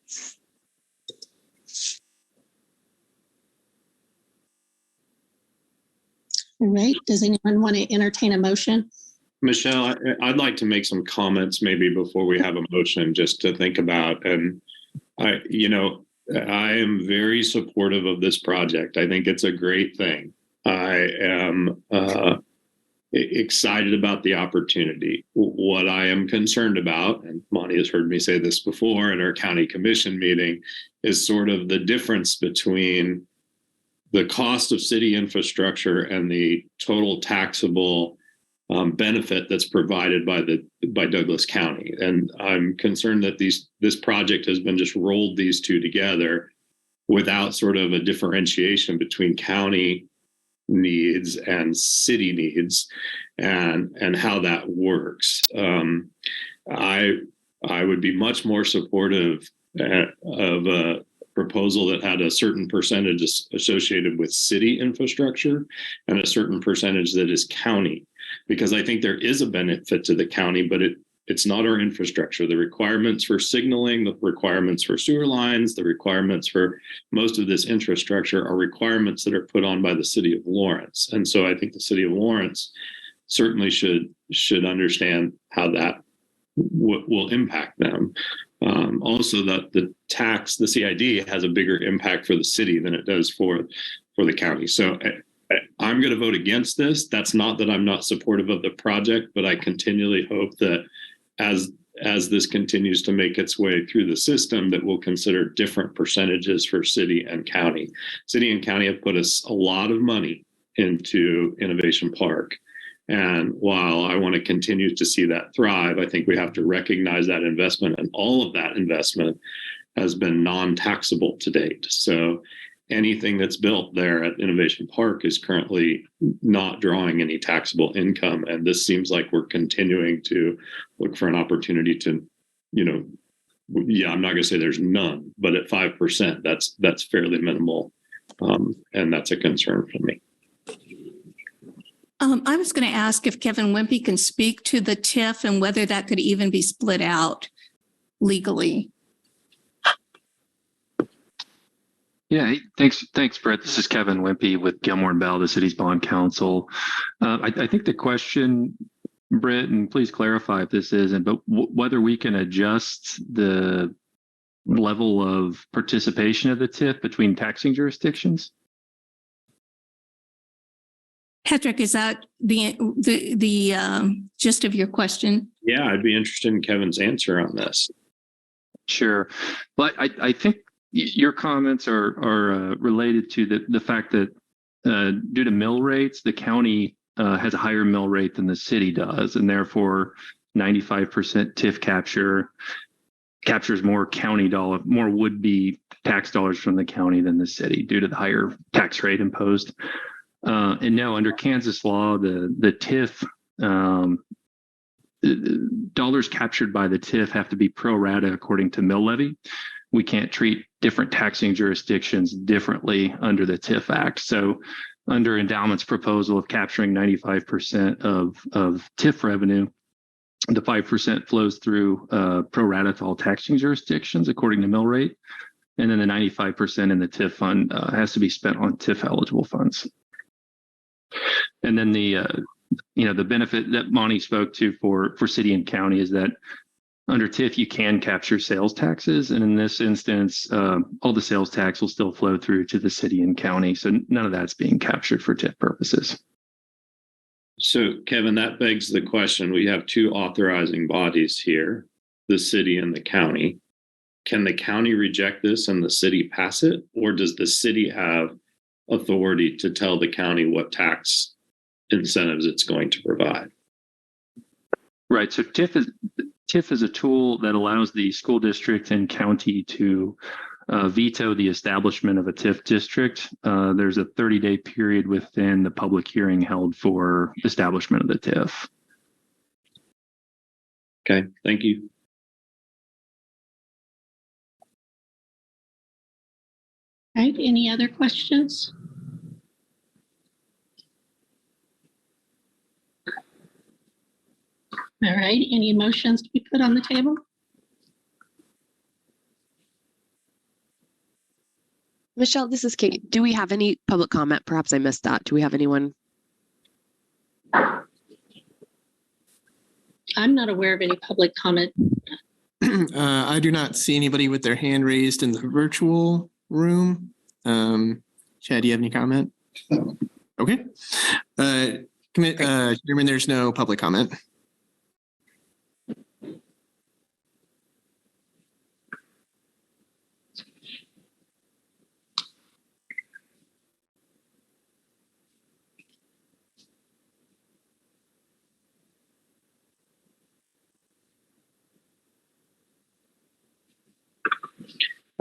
All right. Does anyone want to entertain a motion? Michelle, I'd like to make some comments maybe before we have a motion, just to think about. And I am very supportive of this project. I think it's a great thing. I am excited about the opportunity. What I am concerned about, and Monty has heard me say this before in our county commission meeting, is sort of the difference between the cost of city infrastructure and the total taxable benefit that's provided by Douglas County. And I'm concerned that this project has been just rolled these two together without sort of a differentiation between county needs and city needs, and how that works. I would be much more supportive of a proposal that had a certain percentage associated with city infrastructure and a certain percentage that is county, because I think there is a benefit to the county, but it's not our infrastructure. The requirements for signaling, the requirements for sewer lines, the requirements for most of this infrastructure are requirements that are put on by the city of Lawrence. And so I think the city of Lawrence certainly should understand how that will impact them. Also, that the CID has a bigger impact for the city than it does for the county. So I'm going to vote against this. That's not that I'm not supportive of the project, but I continually hope that as this continues to make its way through the system, that we'll consider different percentages for city and county. City and county have put us a lot of money into Innovation Park. And while I want to continue to see that thrive, I think we have to recognize that investment, and all of that investment has been non-taxable to date. So anything that's built there at Innovation Park is currently not drawing any taxable income. And this seems like we're continuing to look for an opportunity to, I'm not going to say there's none, but at 5%, that's fairly minimal. And that's a concern for me. I was going to ask if Kevin Wimpy can speak to the TIF and whether that could even be split out legally. Yeah, thanks, Brett. This is Kevin Wimpy with Gilmore and Bell, the city's bond counsel. I think the question, Britt, and please clarify if this isn't, but whether we can adjust the level of participation of the TIF between taxing jurisdictions? Patrick, is that the gist of your question? Yeah, I'd be interested in Kevin's answer on this. Sure. But I think your comments are related to the fact that due to mill rates, the county has a higher mill rate than the city does, and therefore 95% TIF captures more would-be tax dollars from the county than the city due to the higher tax rate imposed. And no, under Kansas law, the TIF dollars captured by the TIF have to be pro rata according to mill levy. We can't treat different taxing jurisdictions differently under the TIF Act. So under Endowment's proposal of capturing 95% of TIF revenue, the 5% flows through pro rata to all taxing jurisdictions according to mill rate. And then the 95% in the TIF fund has to be spent on TIF eligible funds. And then the benefit that Monty spoke to for city and county is that under TIF, you can capture sales taxes. And in this instance, all the sales tax will still flow through to the city and county. So none of that's being captured for TIF purposes. So, Kevin, that begs the question. We have two authorizing bodies here, the city and the county. Can the county reject this and the city pass it? Or does the city have authority to tell the county what tax incentives it's going to provide? Right. So TIF is a tool that allows the school district and county to veto the establishment of a TIF district. There's a 30-day period within the public hearing held for establishment of the TIF. Okay, thank you. All right, any other questions? All right, any motions to be put on the table? Michelle, this is Kate. Do we have any public comment? Perhaps I missed that. Do we have anyone? I'm not aware of any public comment. I do not see anybody with their hand raised in the virtual room. Chad, do you have any comment? Okay. Chairman, there's no public comment.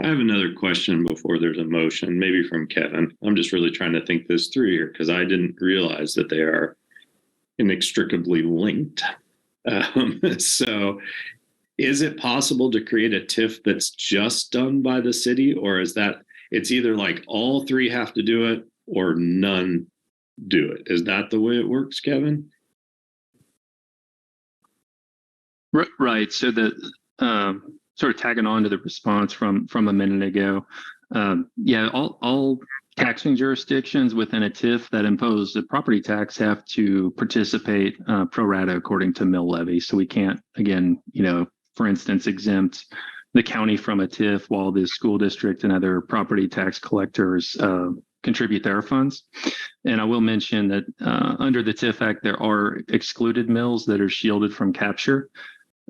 I have another question before there's a motion, maybe from Kevin. I'm just really trying to think this through here because I didn't realize that they are inextricably linked. So is it possible to create a TIF that's just done by the city, or is that it's either like all three have to do it or none do it? Is that the way it works, Kevin? Right. So the sort of tagging on to the response from a minute ago. All taxing jurisdictions within a TIF that impose a property tax have to participate pro rata according to mill levy. So we can't, again, for instance, exempt the county from a TIF while the school district and other property tax collectors contribute their funds. And I will mention that under the TIF Act, there are excluded mills that are shielded from capture.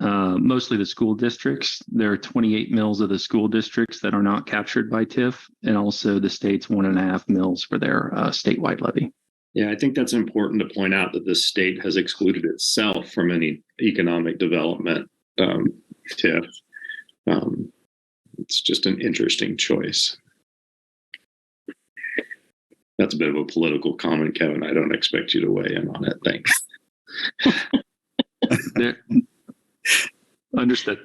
Mostly the school districts. There are 28 mills of the school districts that are not captured by TIF, and also the state's 1.5 mills for their statewide levy. Yeah, I think that's important to point out that the state has excluded itself from any economic development TIF. It's just an interesting choice. That's a bit of a political comment, Kevin. I don't expect you to weigh in on it. Thanks. Understood.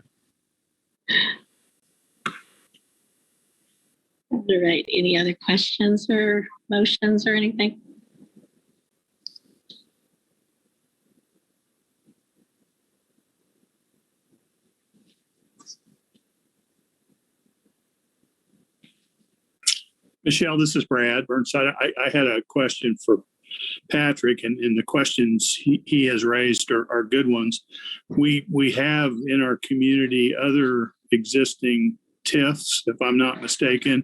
All right, any other questions or motions or anything? Michelle, this is Brad Burnside. I had a question for Patrick, and the questions he has raised are good ones. We have in our community other existing TIFs, if I'm not mistaken.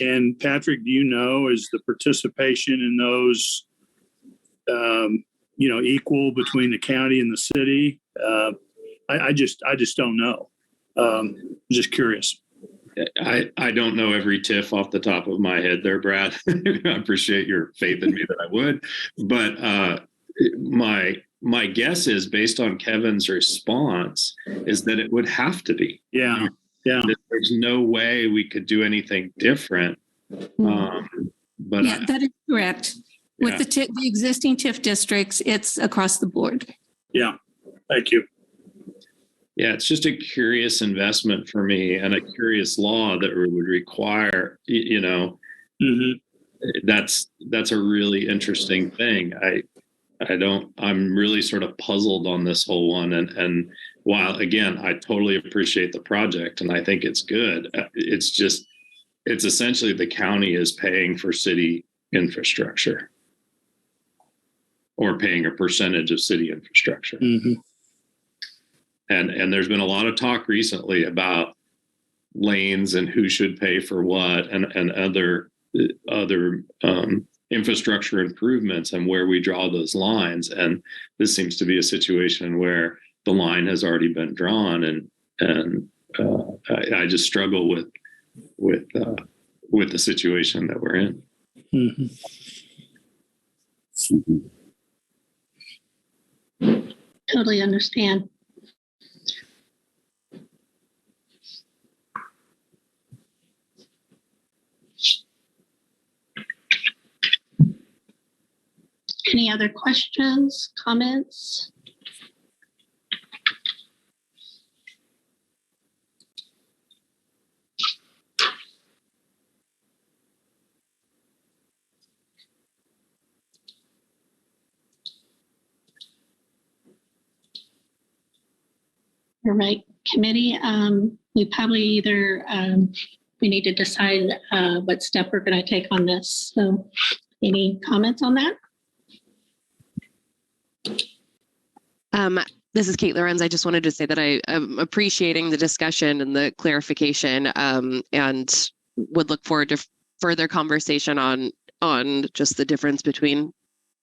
And Patrick, do you know, is the participation in those equal between the county and the city. I just don't know. Just curious. I don't know every TIF off the top of my head there, Brad. I appreciate your faith in me that I would, but my guess is, based on Kevin's response, is that it would have to be. Yeah. There's no way we could do anything different. But Yeah, that is correct. With the existing TIF districts, it's across the board. Yeah. Thank you. Yeah, it's just a curious investment for me, and a curious law that would require, that's a really interesting thing. I'm really sort of puzzled on this whole one. And while, again, I totally appreciate the project and I think it's good, it's essentially the county is paying for city infrastructure, or paying a percentage of city infrastructure. Mm-hmm. And there's been a lot of talk recently about lanes and who should pay for what, and other infrastructure improvements, and where we draw those lines. And this seems to be a situation where the line has already been drawn, and I just struggle with the situation that we're in. Mm-hmm. Totally understand. Any other questions, comments? All right, committee, we probably either, we need to decide what step we're going to take on this. So any comments on that? This is Kate Lorenz. I just wanted to say that I am appreciating the discussion and the clarification, and would look forward to further conversation on just the difference between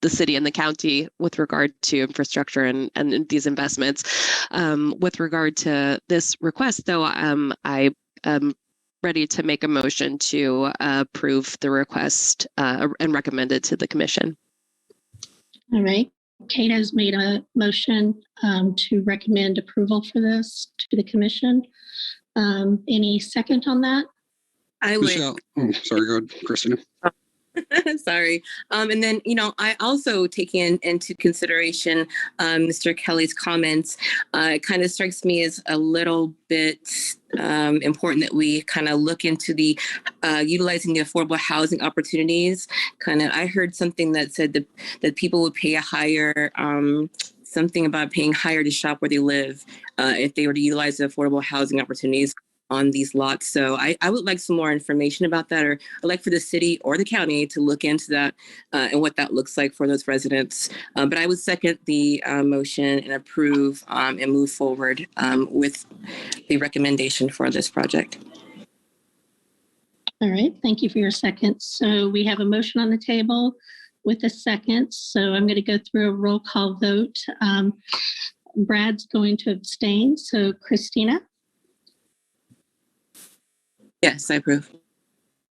the city and the county with regard to infrastructure and these investments. With regard to this request, though, I am ready to make a motion to approve the request and recommend it to the commission. All right. Kate has made a motion to recommend approval for this to the commission. Any second on that? I would. Michelle, sorry, go ahead, Christina. Sorry. And then, I also take into consideration Mr. Kelly's comments. It kind of strikes me as a little bit important that we kind of look into the utilizing the affordable housing opportunities. I heard something that said that people would pay a higher, something about paying higher to shop where they live if they were to utilize the affordable housing opportunities on these lots. So I would like some more information about that, or I'd like for the city or the county to look into that and what that looks like for those residents. But I would second the motion and approve and move forward with the recommendation for this project. All right, thank you for your second. So we have a motion on the table with a second. So I'm going to go through a roll call vote. Brad's going to abstain. So Christina? Yes, I approve.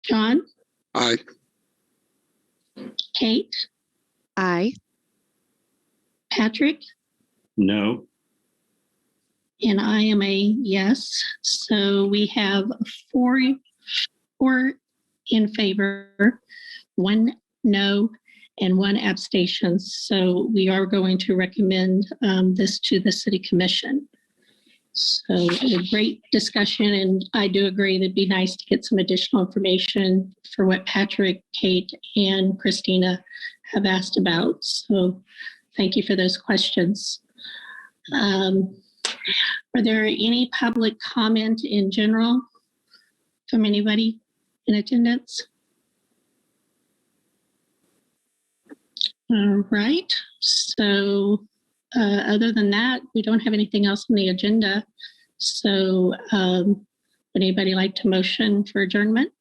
John? Aye. Kate? Aye. Patrick? No. And I am a yes. So we have four in favor, 1 no, and 1 abstention. So we are going to recommend this to the City Commission. So a great discussion, and I do agree it'd be nice to get some additional information for what Patrick, Kate, and Christina have asked about. So thank you for those questions. Are there any public comment in general from anybody in attendance? All right, so other than that, we don't have anything else on the agenda. So would anybody like to motion for adjournment?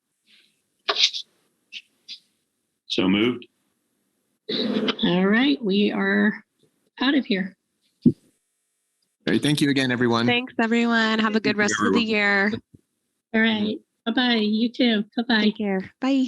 So moved. All right, we are out of here. Great. Thank you again, everyone. Thanks, everyone. Have a good rest of the year. All right. Bye-bye. You too. Bye-bye. Take care. Bye.